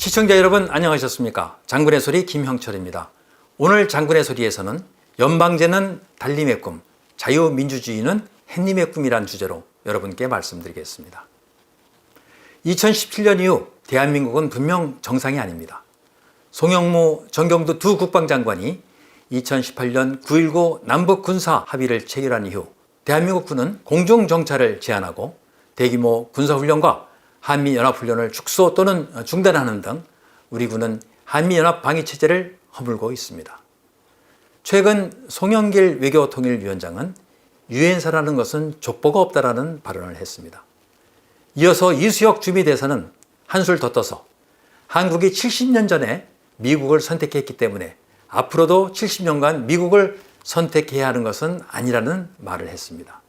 시청자 여러분 안녕하셨습니까? 장군의 소리 김형철입니다. 오늘 장군의 소리에서는 연방제는 달림의 꿈, 자유민주주의는 햇님의 꿈이란 주제로 여러분께 말씀드리겠습니다. 2017년 이후 대한민국은 분명 정상이 아닙니다. 송영무, 정경두 두 국방장관이 2018년 9.19 남북 군사 합의를 체결한 이후 대한민국 군은 공중정찰을 제한하고 대규모 군사훈련과 한미연합훈련을 축소 또는 중단하는 등 우리 군은 한미연합 방위체제를 허물고 있습니다. 최근 송영길 외교통일위원장은 유엔사라는 것은 족보가 없다라는 발언을 했습니다. 이어서 이수혁 주미대사는 한술 더 떠서 한국이 70년 전에 미국을 선택했기 때문에 앞으로도 70년간 미국을 선택해야 하는 것은 아니라는 말을 했습니다.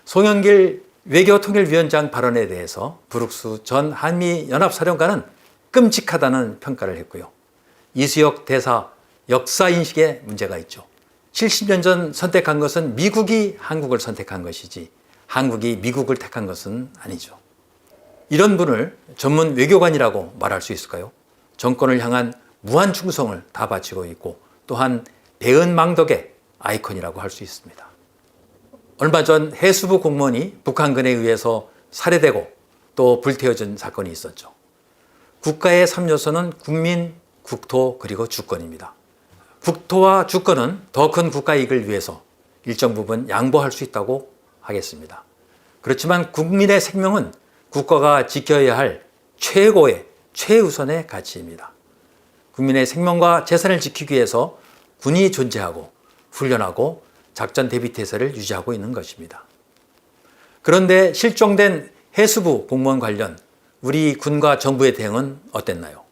송영길 외교통일위원장 발언에 대해서 브룩스 전 한미연합사령관은 끔찍하다는 평가를 했고요. 이수혁 대사 역사인식에 문제가 있죠. 70년 전 선택한 것은 미국이 한국을 선택한 것이지 한국이 미국을 택한 것은 아니죠. 이런 분을 전문 외교관이라고 말할 수 있을까요? 정권을 향한 무한 충성을 다 바치고 있고 또한 대은망덕의 아이콘이라고 할 수 있습니다. 얼마 전 해수부 공무원이 북한군에 의해서 살해되고 또 불태워진 사건이 있었죠. 국가의 3요소는 국민, 국토 그리고 주권입니다. 국토와 주권은 더 큰 국가 이익을 위해서 일정 부분 양보할 수 있다고 하겠습니다. 그렇지만 국민의 생명은 국가가 지켜야 할 최고의 최우선의 가치입니다. 국민의 생명과 재산을 지키기 위해서 군이 존재하고 훈련하고 작전 대비 태세를 유지하고 있는 것입니다. 그런데 실종된 해수부 공무원 관련 우리 군과 정부의 대응은 어땠나요?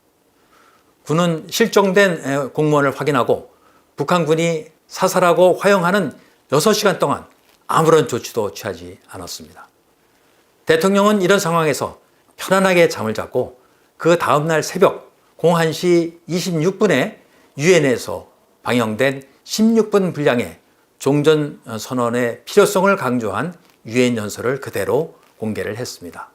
군은 실종된 공무원을 확인하고 북한군이 사살하고 화형하는 6시간 동안 아무런 조치도 취하지 않았습니다. 대통령은 이런 상황에서 편안하게 잠을 잤고 그 다음날 새벽 01시 26분에 유엔에서 방영된 16분 분량의 종전선언의 필요성을 강조한 유엔 연설을 그대로 공개를 했습니다.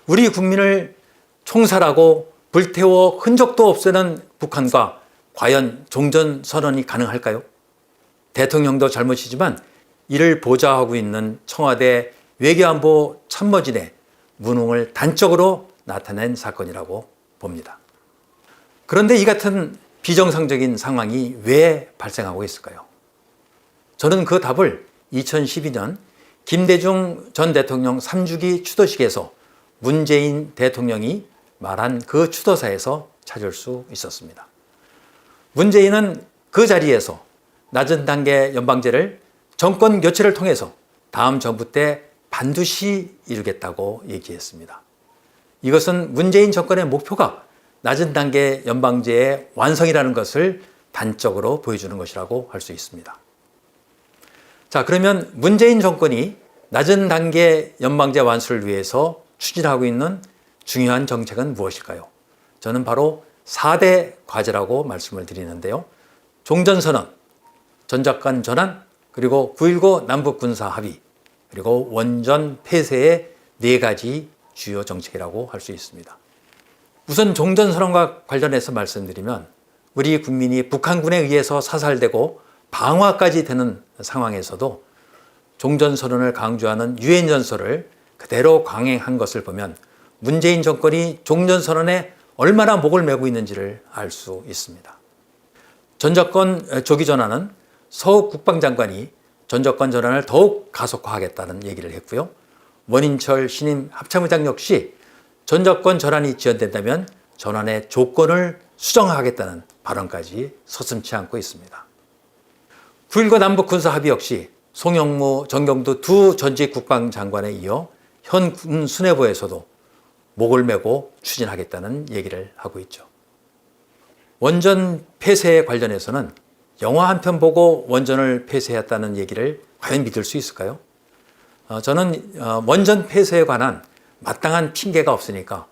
우리 국민을 총살하고 불태워 흔적도 없애는 북한과 과연 종전선언이 가능할까요? 대통령도 잘못이지만 이를 보좌하고 있는 청와대 외교안보 참모진의 무능을 단적으로 나타낸 사건이라고 봅니다. 그런데 이 같은 비정상적인 상황이 왜 발생하고 있을까요? 저는 그 답을 2012년 김대중 전 대통령 3주기 추도식에서 문재인 대통령이 말한 그 추도사에서 찾을 수 있었습니다. 문재인은 그 자리에서 낮은 단계 연방제를 정권 교체를 통해서 다음 정부 때 반드시 이루겠다고 얘기했습니다. 이것은 문재인 정권의 목표가 낮은 단계 연방제의 완성이라는 것을 단적으로 보여주는 것이라고 할 수 있습니다. 자, 그러면 문재인 정권이 낮은 단계 연방제 완수를 위해서 추진하고 있는 중요한 정책은 무엇일까요? 저는 바로 4대 과제라고 말씀을 드리는데요. 종전선언, 전작권 전환, 그리고 9.19 남북군사 합의, 그리고 원전 폐쇄의 4가지 주요 정책이라고 할 수 있습니다. 우선 종전선언과 관련해서 말씀드리면 우리 국민이 북한군에 의해서 사살되고 방화까지 되는 상황에서도 종전선언을 강조하는 유엔 연설을 그대로 강행한 것을 보면 문재인 정권이 종전선언에 얼마나 목을 메고 있는지를 알 수 있습니다. 전작권 조기 전환은 서욱 국방장관이 전작권 전환을 더욱 가속화하겠다는 얘기를 했고요. 원인철 신임 합참의장 역시 전작권 전환이 지연된다면 전환의 조건을 수정하겠다는 발언까지 서슴지 않고 있습니다. 9.19 남북 군사 합의 역시 송영무, 정경두 두 전직 국방장관에 이어 현 군 수뇌부에서도 목을 메고 추진하겠다는 얘기를 하고 있죠. 원전 폐쇄에 관련해서는 영화 한 편 보고 원전을 폐쇄했다는 얘기를 과연 믿을 수 있을까요? 저는 원전 폐쇄에 관한 마땅한 핑계가 없으니까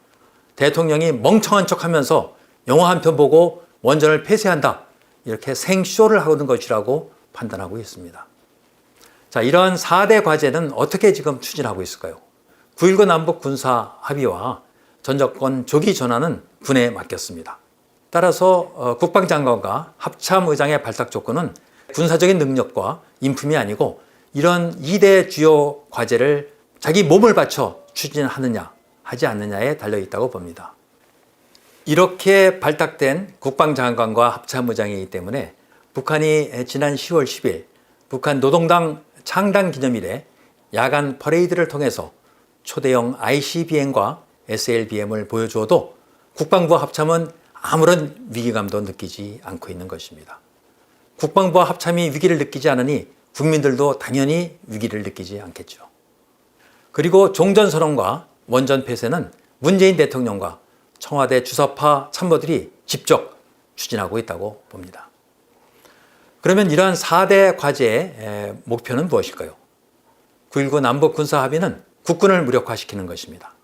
대통령이 멍청한 척하면서 영화 한 편 보고 원전을 폐쇄한다 이렇게 생쇼를 하는 것이라고 판단하고 있습니다. 자, 이러한 4대 과제는 어떻게 지금 추진하고 있을까요? 9.19 남북 군사 합의와 전작권 조기 전환은 군에 맡겼습니다. 따라서 국방장관과 합참의장의 발탁 조건은 군사적인 능력과 인품이 아니고 이런 2대 주요 과제를 자기 몸을 바쳐 추진하느냐 하지 않느냐에 달려있다고 봅니다. 이렇게 발탁된 국방장관과 합참의장이기 때문에 북한이 지난 10월 10일 북한 노동당 창당 기념일에 야간 퍼레이드를 통해서 초대형 ICBM과 SLBM을 보여주어도 국방부와 합참은 아무런 위기감도 느끼지 않고 있는 것입니다. 국방부와 합참이 위기를 느끼지 않으니 국민들도 당연히 위기를 느끼지 않겠죠. 그리고 종전선언과 원전폐쇄는 문재인 대통령과 청와대 주사파 참모들이 직접 추진하고 있다고 봅니다. 그러면 이러한 4대 과제의 목표는 무엇일까요? 9.19 남북 군사합의는 국군을 무력화시키는 것입니다.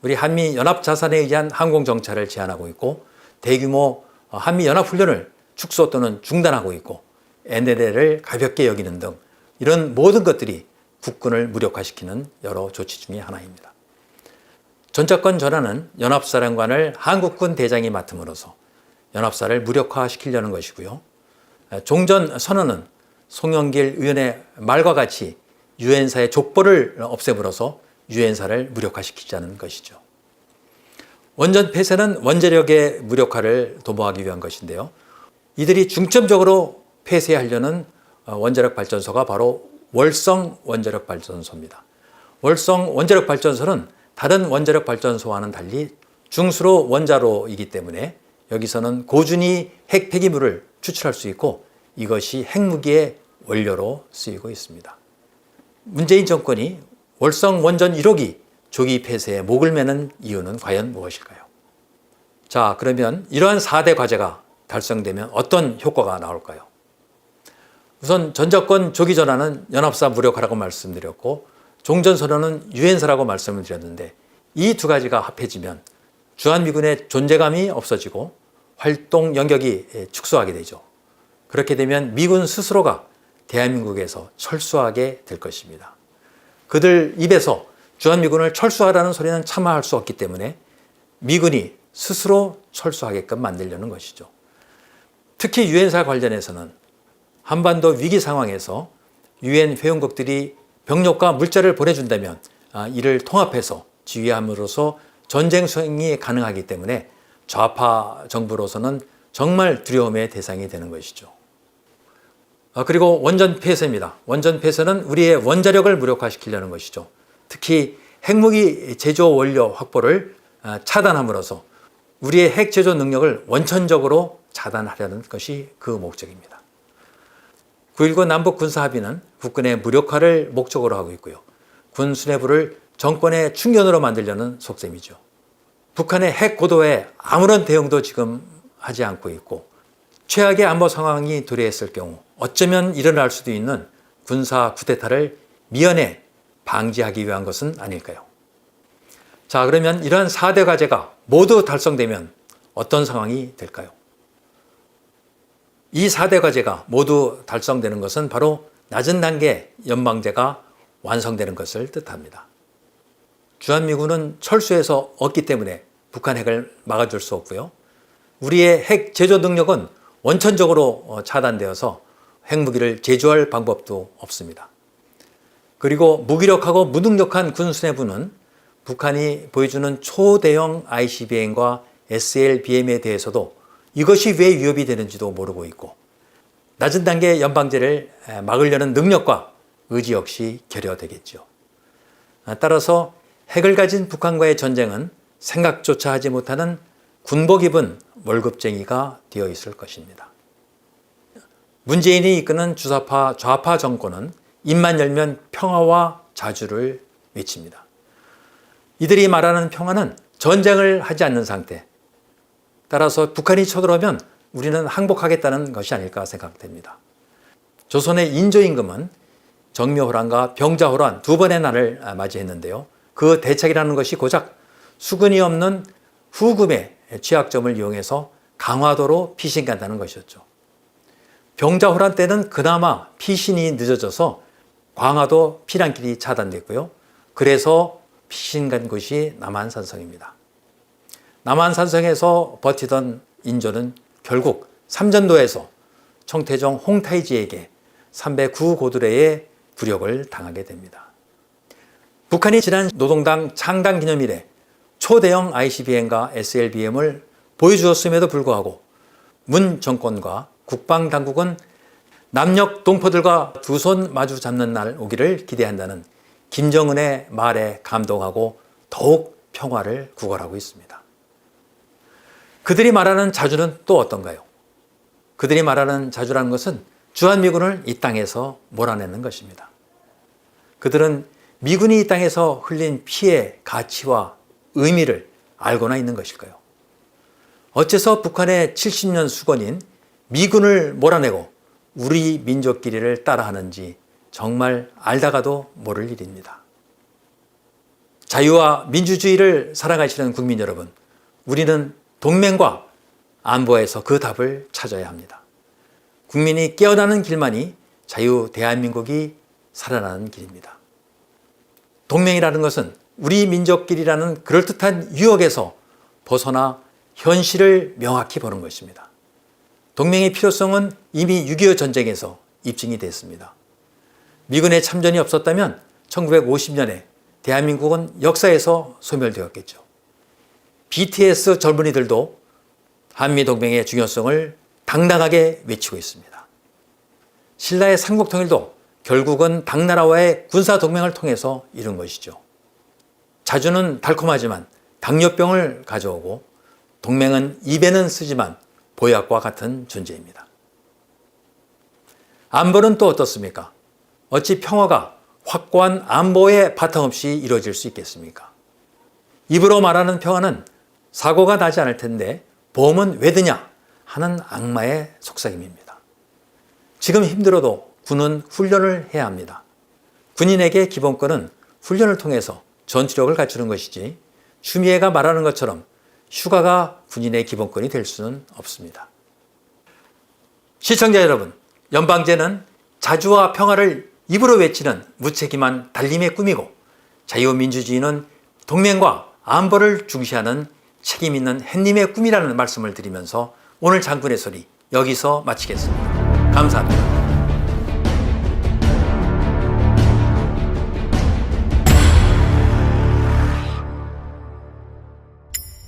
우리 한미연합자산에 의한 항공정찰을 제한하고 있고 대규모 한미연합훈련을 축소 또는 중단하고 있고 NLL을 가볍게 여기는 등 이런 모든 것들이 국군을 무력화시키는 여러 조치 중의 하나입니다. 전차권 전환은 연합사령관을 한국군 대장이 맡음으로써 연합사를 무력화시키려는 것이고요. 종전선언은 송영길 의원의 말과 같이 유엔사의 족보를 없애버려서 유엔사를 무력화시키자는 것이죠. 원전 폐쇄는 원자력의 무력화를 도모하기 위한 것인데요. 이들이 중점적으로 폐쇄하려는 원자력 발전소가 바로 월성 원자력 발전소입니다. 월성 원자력 발전소는 다른 원자력 발전소와는 달리 중수로 원자로이기 때문에 여기서는 고준위 핵 폐기물을 추출할 수 있고 이것이 핵무기의 원료로 쓰이고 있습니다. 문재인 정권이 월성 원전 1호기 조기 폐쇄에 목을 매는 이유는 과연 무엇일까요? 자, 그러면 이러한 4대 과제가 달성되면 어떤 효과가 나올까요? 우선 전자권 조기 전환은 연합사 무력화라고 말씀드렸고 종전선언은 유엔사라고 말씀을 드렸는데 이 두 가지가 합해지면 주한미군의 존재감이 없어지고 활동 영역이 축소하게 되죠. 그렇게 되면 미군 스스로가 대한민국에서 철수하게 될 것입니다. 그들 입에서 주한미군을 철수하라는 소리는 차마 할 수 없기 때문에 미군이 스스로 철수하게끔 만들려는 것이죠. 특히 유엔사 관련해서는 한반도 위기 상황에서 유엔 회원국들이 병력과 물자를 보내준다면 이를 통합해서 지휘함으로써 전쟁 수행이 가능하기 때문에 좌파 정부로서는 정말 두려움의 대상이 되는 것이죠. 그리고 원전 폐쇄입니다. 원전 폐쇄는 우리의 원자력을 무력화시키려는 것이죠. 특히 핵무기 제조 원료 확보를 차단함으로써 우리의 핵 제조 능력을 원천적으로 차단하려는 것이 그 목적입니다. 9.19 남북 군사합의는 국군의 무력화를 목적으로 하고 있고요. 군 수뇌부를 정권의 충견으로 만들려는 속셈이죠. 북한의 핵 고도에 아무런 대응도 지금 하지 않고 있고 최악의 안보 상황이 도래했을 경우 어쩌면 일어날 수도 있는 군사 쿠데타를 미연에 방지하기 위한 것은 아닐까요? 자, 그러면 이러한 4대 과제가 모두 달성되면 어떤 상황이 될까요? 이 4대 과제가 모두 달성되는 것은 바로 낮은 단계 연방제가 완성되는 것을 뜻합니다. 주한미군은 철수해서 없기 때문에 북한 핵을 막아줄 수 없고요. 우리의 핵 제조 능력은 원천적으로 차단되어서 핵무기를 제조할 방법도 없습니다. 그리고 무기력하고 무능력한 군 수뇌부는 북한이 보여주는 초대형 ICBM과 SLBM에 대해서도 이것이 왜 위협이 되는지도 모르고 있고 낮은 단계 연방제를 막으려는 능력과 의지 역시 결여되겠죠. 따라서 핵을 가진 북한과의 전쟁은 생각조차 하지 못하는 군복 입은 월급쟁이가 되어 있을 것입니다. 문재인이 이끄는 주사파 좌파 정권은 입만 열면 평화와 자주를 외칩니다. 이들이 말하는 평화는 전쟁을 하지 않는 상태. 따라서 북한이 쳐들어오면 우리는 항복하겠다는 것이 아닐까 생각됩니다. 조선의 인조임금은 정묘호란과 병자호란 두 번의 날을 맞이했는데요. 그 대책이라는 것이 고작 수근이 없는 후금의 취약점을 이용해서 강화도로 피신간다는 것이었죠. 병자호란 때는 그나마 피신이 늦어져서 광화도 피난길이 차단됐고요. 그래서 피신간 곳이 남한산성입니다. 남한산성에서 버티던 인조는 결국 삼전도에서 청태종 홍타이지에게 309고드레의 굴욕을 당하게 됩니다. 북한이 지난 노동당 창당 기념일에 초대형 ICBM과 SLBM을 보여주었음에도 불구하고 문 정권과 국방당국은 남녘 동포들과 두 손 마주 잡는 날 오기를 기대한다는 김정은의 말에 감동하고 더욱 평화를 구걸하고 있습니다. 그들이 말하는 자주는 또 어떤가요? 그들이 말하는 자주라는 것은 주한미군을 이 땅에서 몰아내는 것입니다. 그들은 미군이 이 땅에서 흘린 피해의 가치와 의미를 알고나 있는 것일까요? 어째서 북한의 70년 수건인 미군을 몰아내고 우리 민족끼리를 따라하는지 정말 알다가도 모를 일입니다. 자유와 민주주의를 사랑하시는 국민 여러분, 우리는 동맹과 안보에서 그 답을 찾아야 합니다. 국민이 깨어나는 길만이 자유 대한민국이 살아나는 길입니다. 동맹이라는 것은 우리 민족끼리라는 그럴듯한 유혹에서 벗어나 현실을 명확히 보는 것입니다. 동맹의 필요성은 이미 6.25 전쟁에서 입증이 됐습니다. 미군의 참전이 없었다면 1950년에 대한민국은 역사에서 소멸되었겠죠. BTS 젊은이들도 한미동맹의 중요성을 당당하게 외치고 있습니다. 신라의 삼국통일도 결국은 당나라와의 군사동맹을 통해서 이룬 것이죠. 자주는 달콤하지만 당뇨병을 가져오고 동맹은 입에는 쓰지만 보약과 같은 존재입니다. 안보는 또 어떻습니까? 어찌 평화가 확고한 안보의 바탕없이 이루어질 수 있겠습니까? 입으로 말하는 평화는 사고가 나지 않을 텐데 보험은 왜 드냐 하는 악마의 속삭임입니다. 지금 힘들어도 군은 훈련을 해야 합니다. 군인에게 기본권은 훈련을 통해서 전투력을 갖추는 것이지 추미애가 말하는 것처럼 휴가가 군인의 기본권이 될 수는 없습니다. 시청자 여러분, 연방제는 자주와 평화를 입으로 외치는 무책임한 달림의 꿈이고 자유민주주의는 동맹과 안보를 중시하는 책임 있는 햇님의 꿈이라는 말씀을 드리면서 오늘 장군의 소리 여기서 마치겠습니다. 감사합니다.